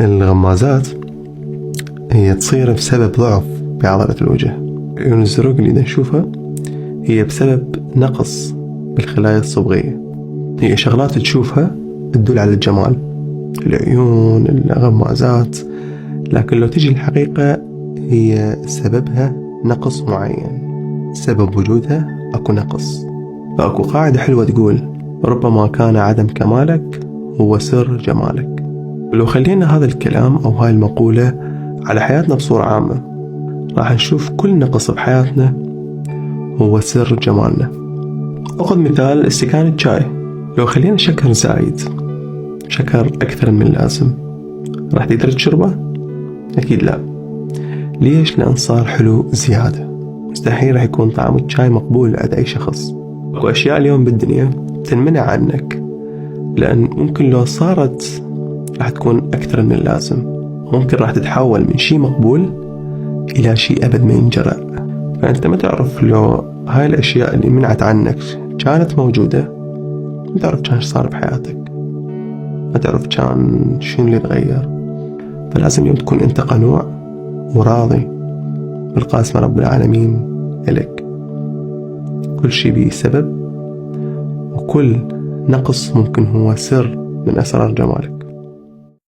الغمازات هي تصير بسبب ضعف بعضلة الوجه. عيون الزرق اللي نشوفها هي بسبب نقص بالخلايا الصبغية. هي شغلات تشوفها تدل على الجمال، العيون، الغمازات، لكن لو تجي الحقيقة هي سببها نقص معين. سبب وجودها أكو نقص. فأكو قاعدة حلوة تقول: ربما كان عدم كمالك هو سر جمالك. ولو خلينا هذا الكلام أو هاي المقولة على حياتنا بصورة عامة، راح نشوف كل نقص بحياتنا هو سر جمالنا. أخذ مثال استكان الشاي، لو خلينا شكر زايد، شكر أكثر من اللازم، راح تقدر تشربه؟ أكيد لا. ليش؟ لأن صار حلو زيادة. مستحيل راح يكون طعم الشاي مقبول عند أي شخص. وأشياء اليوم بالدنيا تنمنع عنك، لأن ممكن لو صارت راح تكون أكثر من اللازم، ممكن راح تتحول من شيء مقبول إلى شيء أبد ما ينجرأ. فأنت ما تعرف لو هاي الأشياء اللي منعت عنك كانت موجودة، ما تعرف كان صار بحياتك، ما تعرف كان شنو اللي تغير. فلازم يوم تكون أنت قنوع وراضي بالقاسم رب العالمين إلك. كل شيء به سبب، وكل نقص ممكن هو سر من أسرار جمالك.